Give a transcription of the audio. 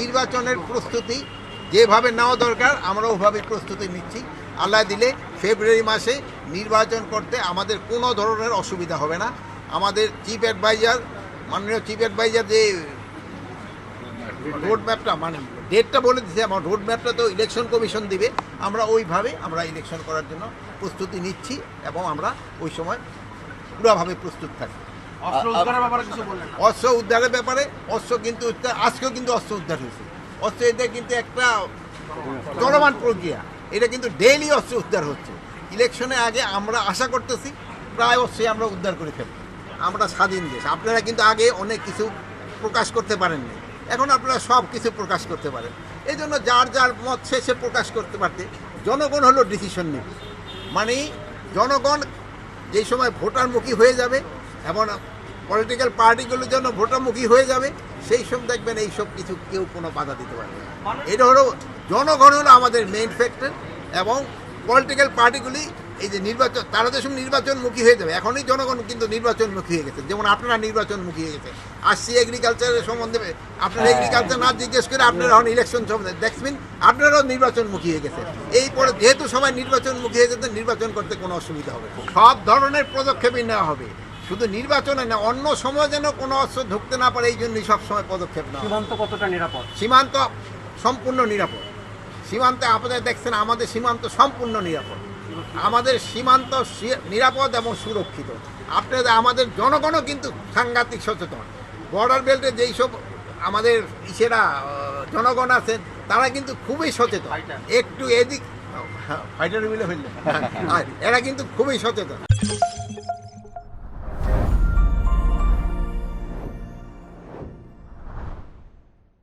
নির্বাচনের প্রস্তুতি যেভাবে নেওয়া দরকার আমরা ওভাবে প্রস্তুতি নিচ্ছি। আল্লাহ দিলে ফেব্রুয়ারি মাসে নির্বাচন করতে আমাদের কোনো ধরনের অসুবিধা হবে না। আমাদের চিফ অ্যাডভাইজার, মাননীয় চিফ অ্যাডভাইজার যে রোড ম্যাপটা মানে ডেটটা বলে দিচ্ছে, আমার রোড ম্যাপটা তো ইলেকশন কমিশন দিবে, আমরা ওইভাবে আমরা ইলেকশন করার জন্য প্রস্তুতি নিচ্ছি এবং আমরা ওই সময় পুরোভাবে প্রস্তুত থাকি। অস্ত্র উদ্ধারের ব্যাপারে অস্ত্র কিন্তু আজকেও কিন্তু অস্ত্র উদ্ধার হয়েছে। অস্ত্র এটা কিন্তু একটা চলমান প্রক্রিয়া, এটা কিন্তু ডেইলি অস্ত্র উদ্ধার হচ্ছে। ইলেকশনে আগে আমরা আশা করতেছি প্রায় অস্ত্রই আমরা উদ্ধার করে ফেলব। আমরা স্বাধীন দেশ, আপনারা কিন্তু আগে অনেক কিছু প্রকাশ করতে পারেননি, এখন আপনারা সব কিছু প্রকাশ করতে পারেন। এই জন্য যার যার মত শেষে প্রকাশ করতে পারতে জনগণ হলো ডিসিশন নেবে। মানে জনগণ যেই সময় ভোটারমুখী হয়ে যাবে এবং পলিটিক্যাল পার্টিগুলোর জন্য ভোটারমুখী হয়ে যাবে, সেই সব দেখবেন এইসব কিছু কেউ কোনো বাধা দিতে পারবে না। এটা হলো জনগণ হলো আমাদের মেইন ফ্যাক্টর এবং পলিটিক্যাল পার্টিগুলি এই যে নির্বাচন, তারা যে সময় নির্বাচনমুখী হয়ে যাবে, এখনই জনগণ কিন্তু নির্বাচনমুখী হয়ে গেছে। যেমন আপনারা নির্বাচনমুখী হয়ে গেছে। আসছি এগ্রিকালচারের সম্বন্ধে, আপনারা এগ্রিকালচার না জিজ্ঞেস করে আপনারা এখন ইলেকশন সম্বন্ধে দেখবেন, আপনারাও নির্বাচনমুখী হয়ে গেছে। এই পরে যেহেতু সবাই নির্বাচনমুখী হয়ে গেছে, নির্বাচন করতে কোনো অসুবিধা হবে, সব ধরনের পদক্ষেপই নেওয়া হবে। শুধু নির্বাচনে না, অন্য সময় যেন কোনো অস্ত্র ঢুকতে না পারে এই জন্যই সবসময় পদক্ষেপ নেওয়া। সীমান্ত কতটা নিরাপদ? সীমান্ত সম্পূর্ণ নিরাপদ। সীমান্তে আপনাদের দেখছেন আমাদের সীমান্ত সম্পূর্ণ নিরাপদ। আমাদের সীমান্ত নিরাপদ এবং সুরক্ষিত। আপনাদের আমাদের জনগণও কিন্তু সাংঘাতিক সচেতন। বর্ডার বেল্টে যেই সব আমাদের জনগণ আছেন তারা কিন্তু খুবই সচেতন। একটু এদিক ফাইটার মিলে ফেললেন, এরা কিন্তু খুবই সচেতন।